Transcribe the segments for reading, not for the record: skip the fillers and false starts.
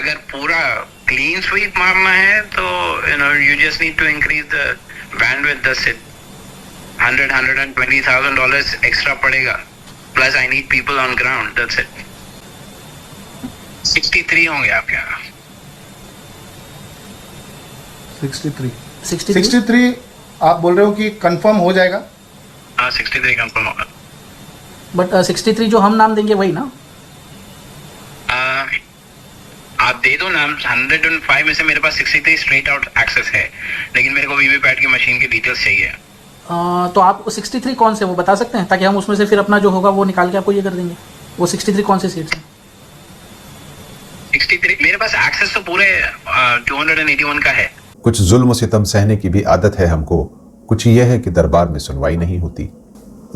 अगर पूरा clean sweep मारना है तो you just need to increase the bandwidth, that's it. $120,000 extra पड़ेगा, plus I need people on ground, that's it. 63 होंगे आपके यहाँ. 63 आप बोल रहे हो कि कंफर्म हो जाएगा? हाँ, 63 कंफर्म होगा. बट 63 जो हम नाम देंगे वही ना? आप दे दो नाम. 105 में से मेरे पास 63 स्ट्रेट आउट एक्सेस है, लेकिन मेरे को वीवीपैट की मशीन की डिटेल्स चाहिए. तो आप 63 कौन से वो बता सकते हैं, ताकि हम उसमें से फिर अपना जो होगा वो निकाल के आपको ये कर देंगे. वो 63 कौन से सीट्स हैं? 63 मेरे पास एक्सेस तो पूरे 281 का है. कुछ जुल्म सितम सहने की भी आदत है हमको, कुछ ये है कि दरबार में सुनवाई नहीं होती.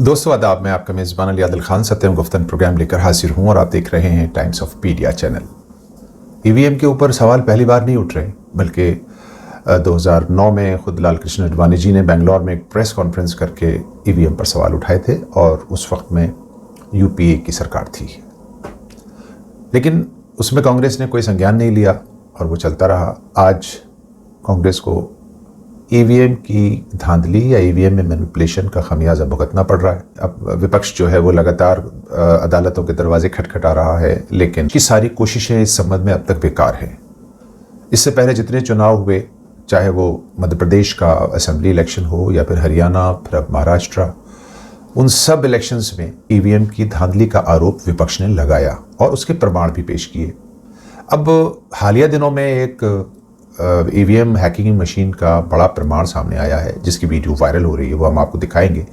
दोस्तों आदाब, मैं आपका मेज़बान अली आदिल खान सत्यम गुफ्तन प्रोग्राम लेकर हाजिर हूँ और आप देख रहे हैं टाइम्स ऑफ पीडिया चैनल. ईवीएम के ऊपर सवाल पहली बार नहीं उठ रहे, बल्कि 2009 में खुद लाल कृष्ण अडवाणी जी ने बेंगलोर में एक प्रेस कॉन्फ्रेंस करके ईवीएम पर सवाल उठाए थे और उस वक्त में यूपीए की सरकार थी. लेकिन उसमें कांग्रेस ने कोई संज्ञान नहीं लिया और वो चलता रहा. आज कांग्रेस को ईवीएम की धांधली या ईवीएम में मैनिपुलेशन का खमियाजा भुगतना पड़ रहा है. अब विपक्ष जो है वो लगातार अदालतों के दरवाजे खटखटा रहा है, लेकिन की सारी कोशिशें इस संबंध में अब तक बेकार हैं. इससे पहले जितने चुनाव हुए, चाहे वो मध्य प्रदेश का असेंबली इलेक्शन हो या फिर हरियाणा, फिर अब महाराष्ट्र, उन सब इलेक्शंस में ईवीएम की धांधली का आरोप विपक्ष ने लगाया और उसके प्रमाण भी पेश किए. अब हालिया दिनों में एक ईवीएम हैकिंग मशीन का बड़ा प्रमाण सामने आया है, जिसकी वीडियो वायरल हो रही है, वो हम आपको दिखाएंगे.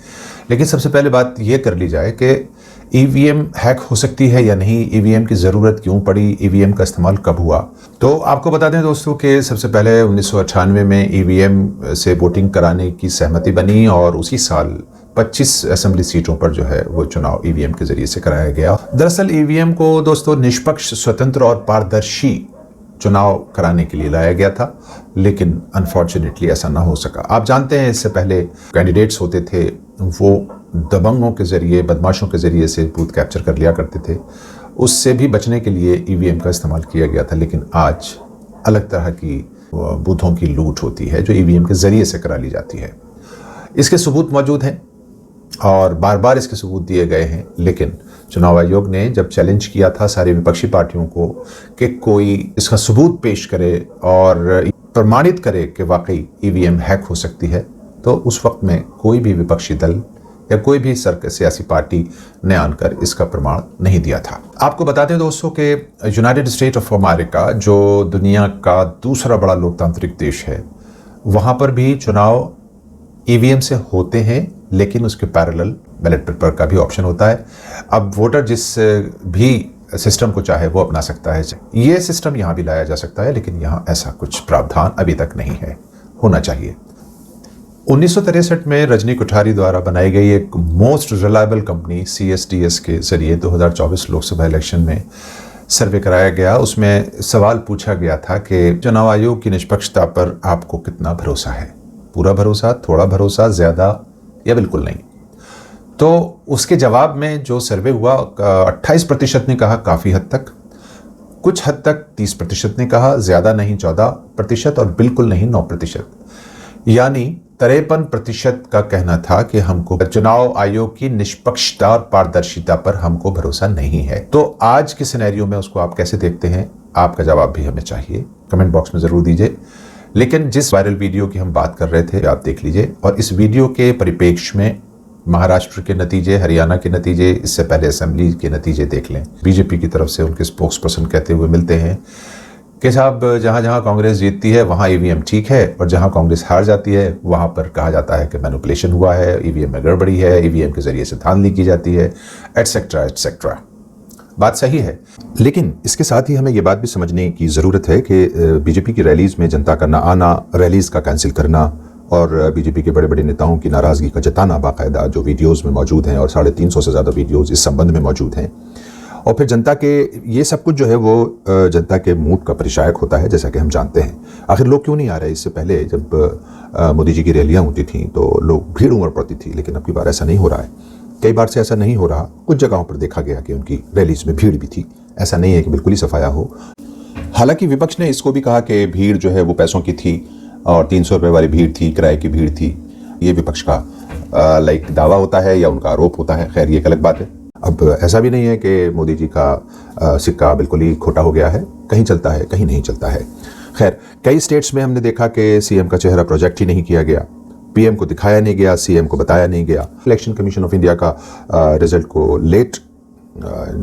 लेकिन सबसे पहले बात ये कर ली जाए कि ईवीएम हैक हो सकती है या नहीं, ईवीएम की ज़रूरत क्यों पड़ी, ईवीएम का इस्तेमाल कब हुआ. तो आपको बता दें दोस्तों कि सबसे पहले 1998 में ईवीएम से वोटिंग कराने की सहमति बनी और उसी साल 25 असेंबली सीटों पर जो है वो चुनाव ईवीएम के जरिए से कराया गया. दरअसल ईवीएम को दोस्तों निष्पक्ष, स्वतंत्र और पारदर्शी चुनाव कराने के लिए लाया गया था, लेकिन अनफॉर्चुनेटली ऐसा ना हो सका. आप जानते हैं इससे पहले कैंडिडेट्स होते थे, वो दबंगों के जरिए, बदमाशों के जरिए से बूथ कैप्चर कर लिया करते थे. उससे भी बचने के लिए ईवीएम का इस्तेमाल किया गया था. लेकिन आज अलग तरह की बूथों की लूट होती है जो ईवीएम के जरिए से करा ली जाती है. इसके सबूत मौजूद हैं और बार बार इसके सबूत दिए गए हैं. लेकिन चुनाव आयोग ने जब चैलेंज किया था सारी विपक्षी पार्टियों को कि कोई इसका सबूत पेश करे और प्रमाणित करे कि वाकई ईवीएम हैक हो सकती है, तो उस वक्त में कोई भी विपक्षी दल या कोई भी सियासी पार्टी ने आकर इसका प्रमाण नहीं दिया था. आपको बता दें दोस्तों कि यूनाइटेड स्टेट ऑफ अमेरिका, जो दुनिया का दूसरा बड़ा लोकतांत्रिक देश है, वहाँ पर भी चुनाव ईवीएम से होते हैं, लेकिन उसके पैरेलल बैलेट पेपर का भी ऑप्शन होता है. अब वोटर जिस भी सिस्टम को चाहे वो अपना सकता है. ये सिस्टम यहाँ भी लाया जा सकता है, लेकिन यहाँ ऐसा कुछ प्रावधान अभी तक नहीं है, होना चाहिए. 1963 में रजनी कोठारी द्वारा बनाई गई एक मोस्ट रिलायबल कंपनी CSDS के जरिए 2024 लोकसभा इलेक्शन में सर्वे कराया गया. उसमें सवाल पूछा गया था कि चुनाव आयोग की निष्पक्षता पर आपको कितना भरोसा है, पूरा भरोसा, थोड़ा भरोसा, ज़्यादा या बिल्कुल नहीं. तो उसके जवाब में जो सर्वे हुआ, 28% ने कहा काफ़ी हद तक, कुछ हद तक 30% ने कहा, ज़्यादा नहीं 14% और बिल्कुल नहीं 9%. यानी 53% का कहना था कि हमको चुनाव आयोग की निष्पक्षता और पारदर्शिता पर हमको भरोसा नहीं है. तो आज के सिनेरियो में उसको आप कैसे देखते हैं, आपका जवाब भी हमें चाहिए, कमेंट बॉक्स में ज़रूर दीजिए. लेकिन जिस वायरल वीडियो की हम बात कर रहे थे आप देख लीजिए, और इस वीडियो के परिप्रेक्ष्य में महाराष्ट्र के नतीजे, हरियाणा के नतीजे, इससे पहले असेंबली के नतीजे देख लें. बीजेपी की तरफ से उनके स्पोक्स पर्सन कहते हुए मिलते हैं कि साहब जहाँ जहाँ कांग्रेस जीतती है वहाँ ईवीएम ठीक है, और जहाँ कांग्रेस हार जाती है वहाँ पर कहा जाता है कि मैनिपुलेशन हुआ है, ईवीएम में गड़बड़ी है, ईवीएम के जरिए से धांधली की जाती है, एटसेट्रा एटसेट्रा. बात सही है, लेकिन इसके साथ ही हमें ये बात भी समझने की ज़रूरत है कि बीजेपी की रैलीज़ में जनता का ना आना, रैलीज़ का कैंसिल करना और बीजेपी के बड़े बड़े नेताओं की नाराज़गी का जताना बाकायदा जो वीडियोज़ में मौजूद हैं, और 350 से ज़्यादा वीडियोज़ इस संबंध में मौजूद हैं. और फिर जनता के ये सब कुछ जो है वो जनता के मूड का परिचायक होता है, जैसा कि हम जानते हैं. आखिर लोग क्यों नहीं आ रहे? इससे पहले जब मोदी जी की रैलियाँ होती थीं तो लोग भीड़ उमड़ पड़ती थी, लेकिन अब की बार ऐसा नहीं हो रहा है. कई बार से ऐसा नहीं हो रहा. कुछ जगहों पर देखा गया कि उनकी रैलीज में भीड़ भी थी, ऐसा नहीं है कि बिल्कुल ही सफाया हो. हालांकि विपक्ष ने इसको भी कहा कि भीड़ जो है वो पैसों की थी और 300 रुपये वाली भीड़ थी, किराए की भीड़ थी। ये विपक्ष का दावा होता है या उनका आरोप होता है। खैर, ये एक अलग बात है। अब ऐसा भी नहीं है कि मोदी जी का सिक्का बिल्कुल ही खोटा हो गया है, कहीं चलता है कहीं नहीं चलता है। खैर, कई स्टेट्स में हमने देखा कि सीएम का चेहरा प्रोजेक्ट ही नहीं किया गया, पीएम को दिखाया नहीं गया, सीएम को बताया नहीं गया। इलेक्शन कमीशन ऑफ इंडिया का रिजल्ट को लेट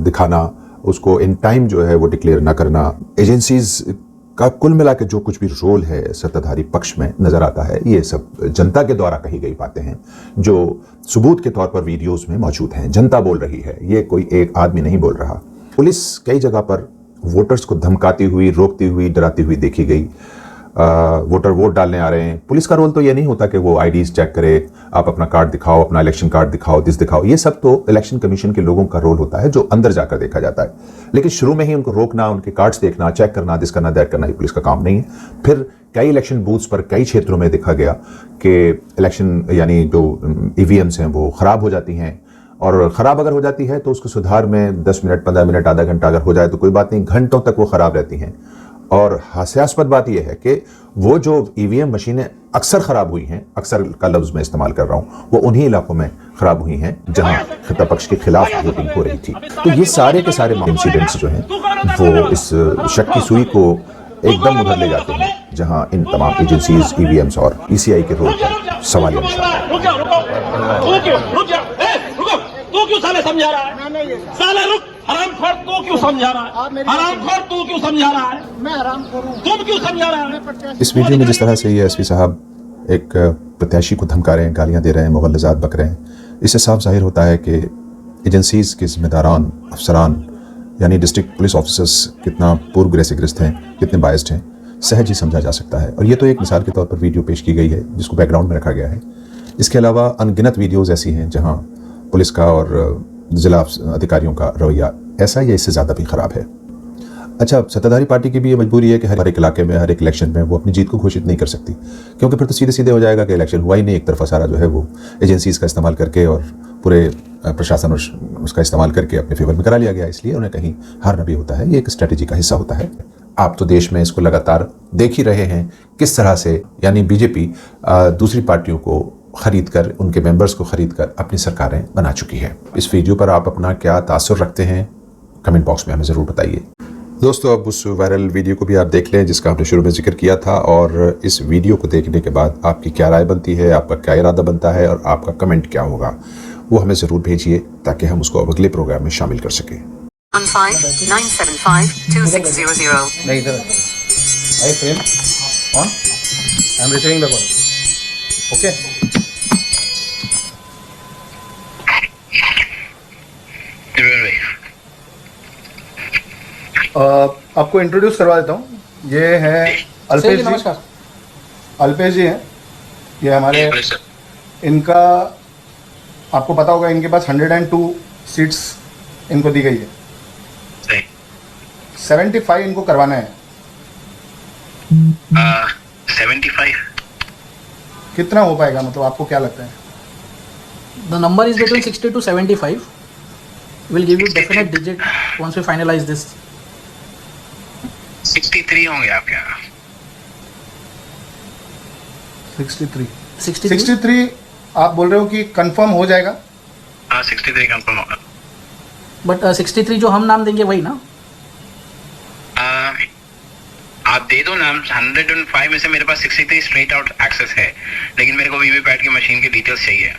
दिखाना, उसको इन टाइम जो है वो डिक्लेयर ना करना, एजेंसीज का कुल मिला के जो कुछ भी रोल है सत्ताधारी पक्ष में नजर आता है, ये सब जनता के द्वारा कही गई बातें हैं जो सबूत के तौर पर वीडियोस में मौजूद हैं। जनता बोल रही है, ये कोई एक आदमी नहीं बोल रहा। पुलिस कई जगह पर वोटर्स को धमकाती हुई, रोकती हुई, डराती हुई देखी गई। वोटर वोट डालने आ रहे हैं, पुलिस का रोल तो ये नहीं होता कि वो आईडीज चेक करे, आप अपना कार्ड दिखाओ, अपना इलेक्शन कार्ड दिखाओ, दिस दिखाओ। ये सब तो इलेक्शन कमीशन के लोगों का रोल होता है जो अंदर जाकर देखा जाता है। लेकिन शुरू में ही उनको रोकना, उनके कार्ड्स देखना, चेक करना, दिस करना, दैट करना, ये पुलिस का काम नहीं है। फिर कई इलेक्शन बूथ्स पर कई क्षेत्रों में देखा गया कि इलेक्शन यानी जो ईवीएम्स हैं वो खराब हो जाती हैं, और ख़राब अगर हो जाती है तो उसको सुधार में 10 मिनट, 15 मिनट, आधा घंटा अगर हो जाए तो कोई बात नहीं, घंटों तक वो ख़राब रहती हैं। और हास्यास्पद बात यह है कि वो जो ईवीएम मशीनें अक्सर ख़राब हुई हैं, अक्सर का लफ्ज़ मैं इस्तेमाल कर रहा हूँ, वो उन्हीं इलाकों में ख़राब हुई हैं जहाँ सत्ता पक्ष के खिलाफ वोटिंग हो रही थी। तो ये सारे के सारे इंसिडेंट्स जो हैं वो इस शक की सुई को एकदम उधर ले जाते हैं जहां इन तमाम एजेंसीज, ईवीएम्स और ईसीआई के रोल पर सवालिया निशान है। तू क्यों साले समझा रहा है? साले रुक, हरामखोर तू क्यों समझा रहा है? हरामखोर तू क्यों समझा रहा है? मैं हरामखोर हूं, तुम क्यों समझा रहा है? इस वीडियो में जिस तरह से ये एसपी साहब एक प्रत्याशी को धमका रहे हैं, गालियां दे रहे हैं, मुगलजात बक रहे हैं, इससे साफ जाहिर होता है कि एजेंसीज के जिम्मेदारान, अफसरान यानी डिस्ट्रिक्ट पुलिस ऑफिसर्स कितना पूर्वग्रहग्रस्त हैं, कितने बायस्ड हैं, सहज ही समझा जा सकता है। और ये तो एक मिसाल के तौर पर वीडियो पेश की गई है जिसको बैकग्राउंड में रखा गया है। इसके अलावा अनगिनत वीडियोज़ ऐसी हैं जहाँ पुलिस का और जिला अधिकारियों का रवैया ऐसा या इससे ज़्यादा भी ख़राब है। अच्छा, सत्ताधारी पार्टी की भी ये मजबूरी है कि हर एक इलाके में, हर एक इलेक्शन में वो अपनी जीत को घोषित नहीं कर सकती, क्योंकि फिर तो सीधे सीधे हो जाएगा कि इलेक्शन हुआ ही नहीं, एक तरफा सारा जो है वो एजेंसीज़ का इस्तेमाल करके और पूरे प्रशासन उसका इस्तेमाल करके अपने फेवर में करा लिया गया। इसलिए उन्हें कहीं हारना भी होता है, ये एक स्ट्रेटेजी का हिस्सा होता है। आप तो देश में इसको लगातार देख ही रहे हैं किस तरह से यानी बीजेपी दूसरी पार्टियों को खरीद कर, उनके मेंबर्स को खरीद कर अपनी सरकारें बना चुकी है। इस वीडियो पर आप अपना क्या तासुर रखते हैं, कमेंट बॉक्स में हमें ज़रूर बताइए। दोस्तों, अब उस वायरल वीडियो को भी आप देख लें जिसका हमने शुरू में जिक्र किया था, और इस वीडियो को देखने के बाद आपकी क्या राय बनती है, आपका क्या इरादा बनता है और आपका कमेंट क्या होगा, वो हमें ज़रूर भेजिए ताकि हम उसको अगले प्रोग्राम में शामिल कर सकें। 15-975-2600 नहीं इधर I frame on, I am receiving the call. Okay, आपको इंट्रोड्यूस करवा देता हूँ। ये है अल्पेश जी। नमस्कार। अल्पेश जी हैं, ये हमारे, इनका आपको पता होगा इनके पास 102 सीट्स इनको दी गई है। 75 इनको करवाना है। 75 कितना हो पाएगा, मतलब आपको क्या लगता है? The number is between 60 to 75. We'll give you definite digit once we finalize this. 63 होंगे आपके यहाँ। 63 आप बोल रहे हो कि कंफर्म हो जाएगा? हाँ, 63 कंफर्म होगा। बट 63 जो हम नाम देंगे वही ना? आप दे दो नाम। 105 में से मेरे पास 63 स्ट्रेट आउट एक्सेस है, लेकिन मेरे को वीवीपैट की मशीन की डिटेल्स चाहिए।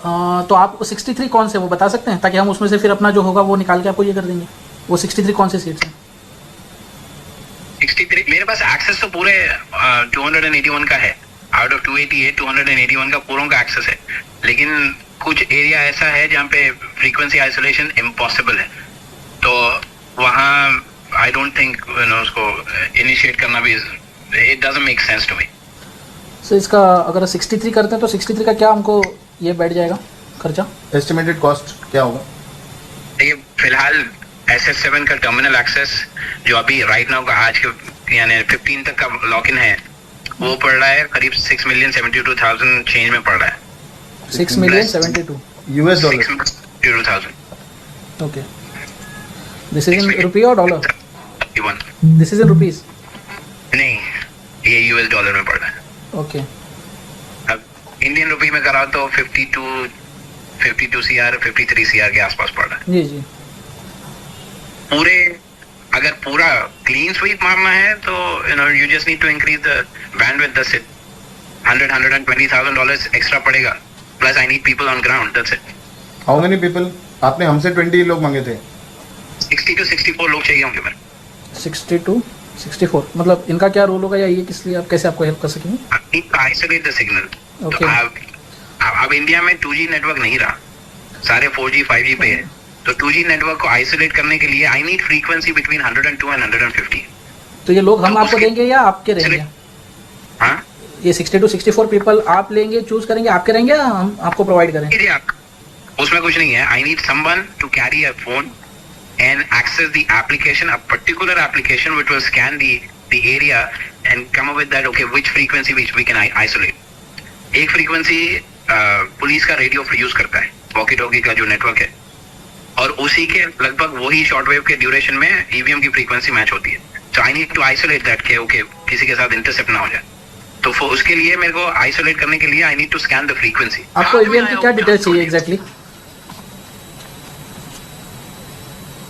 तो आप 63 कौन से वो बता सकते हैं ताकि हम उसमें से फिर अपना जो होगा वो निकाल के आपको ये कर देंगे। वो 63 कौन से सीट्स हैं? 63 मेरे पास एक्सेस तो पूरे 281 का है। आउट ऑफ 288 281 का पूरों का एक्सेस है, लेकिन कुछ एरिया ऐसा है जहाँ पे फ्रीक्वेंसी आइसोलेशन इम्पॉसिबल है, तो वहाँ आई डोंट थिंक उसको इनिशिएट करना भी it doesn't make sense to me. So इसका अगर 63 करते हैं तो 63 का क्या हमको ये बैठ जाएगा खर्चा? एस्टिमेटेड कॉस्ट क्या होगा? देखिए, फिलहाल SS7 का टर्मिनल एक्सेस जो अभी राइट नाउ का आज के यानी 15 तक का लॉक इन है, वो पड़ रहा है करीब 6,72,000 चेंज में पड़ रहा है। 6,72,000 US dollar. 6,72,000। Okay, this is in रुपये और dollar? 281। This is in rupees? नहीं, ये यूएस डॉलर में पड़ रहा है। ओके। अब इंडियन रुपी में कराओ तो 52 CR 53 CR के आसपास पड़ रहा है। जी जी। पूरे अगर पूरा क्लीन स्वीप मारना है तो you just need to increase the bandwidth, that's it. $120,000 extra पड़ेगा, plus I need people on ground, that's it. How many people? आपने हमसे 20 लोग मांगे थे। 60 to 64 लोग चाहिए होंगे मेरे। 60 to 64 मतलब इनका क्या रोल होगा या ये किस लिए, आप कैसे आपको हेल्प कर सकेंगे? Isolate the signal. Okay. तो अब इंडिया में 2G नेटवर्क नहीं रहा, सारे 4G 5G पे है। तो 2G नेटवर्क को आइसोलेट करने के लिए I need frequency between 102 and 150। तो ये लोग हम तो आपको उसके- देंगे या आपके रहेंगे? हाँ, ये 60 to 64 पीपल आप लेंगे, चूज करेंगे, आपके रहेंगे या हम आपको प्रोवाइड करें? कीजिए आप, उसमें कुछ नहीं है। I need someone to carry a phone and access the application, a particular application which will scan the area and come up with that, okay, which frequency which we can isolate। एक frequency police का radio use करता है, walkie talkie का जो network है, और उसी के लगभग वही शॉर्टवेव के ड्यूरेशन में ईवीएम की फ्रीक्वेंसी मैच होती है। तो I need to isolate that के ओके किसी के साथ इंटरसेप्ट ना हो जाए। तो उसके लिए मेरे को आइसोलेट करने के लिए I need to scan the frequency. आपको ईवीएम की क्या डिटेल्स चाहिए एग्जैक्टली?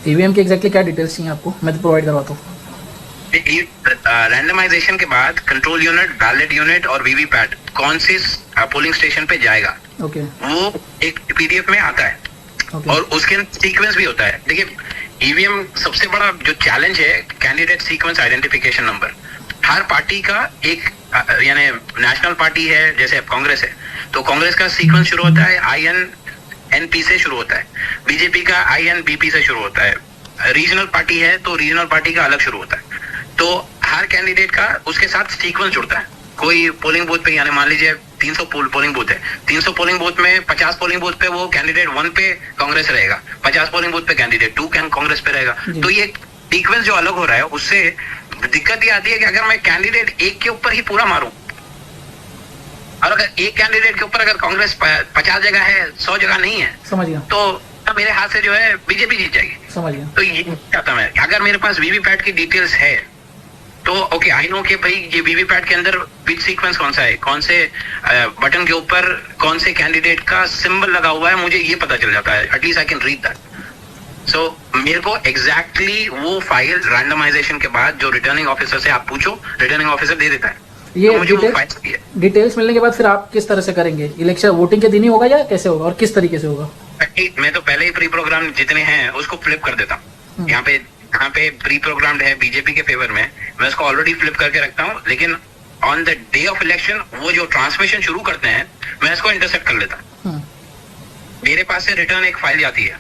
ईवीएम की एग्जैक्टली क्या डिटेल्स चाहिए आपको? मैं तो प्रोवाइड करवाता हूँ। रैंडमाइजेशन के बाद कंट्रोल यूनिट, बैलेट यूनिट और वीवीपैट कौन से पोलिंग स्टेशन पे जाएगा, ओके वो एक पीडीएफ में आता है। ओके और उसके सीक्वेंस भी होता है। देखिए, ईवीएम सबसे बड़ा जो चैलेंज है, कैंडिडेट सीक्वेंस आइडेंटिफिकेशन नंबर। हर पार्टी का एक यानी नेशनल पार्टी है, जैसे कांग्रेस है, तो कांग्रेस का सीक्वेंस शुरू होता है INNP से शुरू होता है। बीजेपी का INBP से शुरू होता है। रीजनल पार्टी है तो रीजनल पार्टी का अलग शुरू होता है। तो हर कैंडिडेट का उसके साथ सीक्वेंस जुड़ता है। कोई पोलिंग बूथ पे, यानी मान लीजिए 300 पोलिंग बूथ है, 300 पोलिंग बूथ में 50 पोलिंग बूथ पे वो कैंडिडेट 1 पे कांग्रेस रहेगा, 50 पोलिंग बूथ पे कैंडिडेट 2 कांग्रेस पे रहेगा। तो ये सीक्वेंस जो अलग हो रहा है, उससे दिक्कत ये आती है कि अगर मैं कैंडिडेट एक के ऊपर ही पूरा मारूं, और अगर एक कैंडिडेट के ऊपर अगर कांग्रेस 50 जगह है, 100 जगह नहीं है, समझ गया तो मेरे हाथ से जो है बीजेपी जीत जाएगी। समझ गया। तो ये चाहता मैं, अगर मेरे पास वीवीपैट की डिटेल्स है तो ओके, आई नो कि भाई ये वीवीपैट के अंदर बिट सीक्वेंस कौन सा है, कौन से बटन के ऊपर कौन से कैंडिडेट का सिंबल लगा हुआ है, मुझे ये पता चल जाता है। At least I can read that. So मेरे को एग्जैक्टली वो फाइल रैंडमाइजेशन के बाद जो रिटर्निंग ऑफिसर से आप पूछो, रिटर्निंग ऑफिसर दे देता है। ये तो मुझे वो फाइल चाहिए। डिटेल्स मिलने के बाद फिर आप किस तरह से करेंगे? इलेक्शन वोटिंग के दिन ही होगा या कैसे होगा और किस तरीके से होगा? मैं तो पहले ही प्री प्रोग्राम जितने हैं उसको फ्लिप कर देता हूँ। यहाँ पे प्री प्रोग्राम्ड है बीजेपी के फेवर में, मैं उसको ऑलरेडी फ्लिप करके रखता हूँ। लेकिन on the day of election वो जो ट्रांसमिशन शुरू करते हैं, मैं इसको इंटरसेप्ट कर लेता हूँ। मेरे पास से रिटर्न एक फाइल आती है।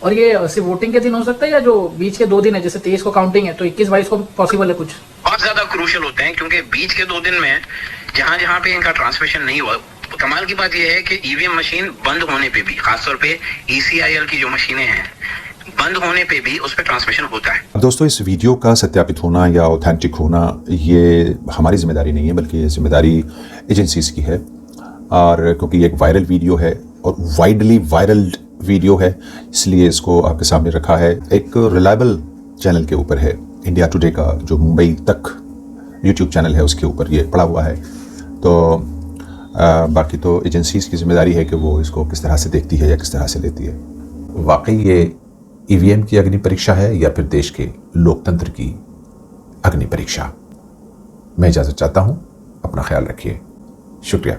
और ये सिर्फ वोटिंग के दिन हो सकता है या जो बीच के 2 दिन है, जैसे 23 को काउंटिंग है तो 21-22 को पॉसिबल है कुछ? बहुत ज्यादा क्रूशियल होते हैं, क्योंकि बीच के 2 दिन में जहां जहां पे इनका ट्रांसमिशन नहीं हुआ। कमाल की बात यह है कि ईवीएम मशीन बंद होने पे भी, खासतौर पे ECIL की जो मशीनें हैं, बंद होने पे भी उस पर ट्रांसमिशन होता है। दोस्तों, इस वीडियो का सत्यापित होना या ऑथेंटिक होना ये हमारी जिम्मेदारी नहीं है, बल्कि ये जिम्मेदारी एजेंसीज की है। और क्योंकि ये एक वायरल वीडियो है और वाइडली वायरल वीडियो है, इसलिए इसको आपके सामने रखा है। एक रिलायबल चैनल के ऊपर है, इंडिया टुडे का जो मुंबई तक यूट्यूब चैनल है, उसके ऊपर ये पड़ा हुआ है। तो बाकी तो एजेंसीज की जिम्मेदारी है कि वो इसको किस तरह से देखती है या किस तरह से लेती है। वाकई ये ईवीएम की अग्नि परीक्षा है या फिर देश के लोकतंत्र की अग्नि परीक्षा? मैं इजाज़त चाहता हूँ। अपना ख्याल रखिए। शुक्रिया।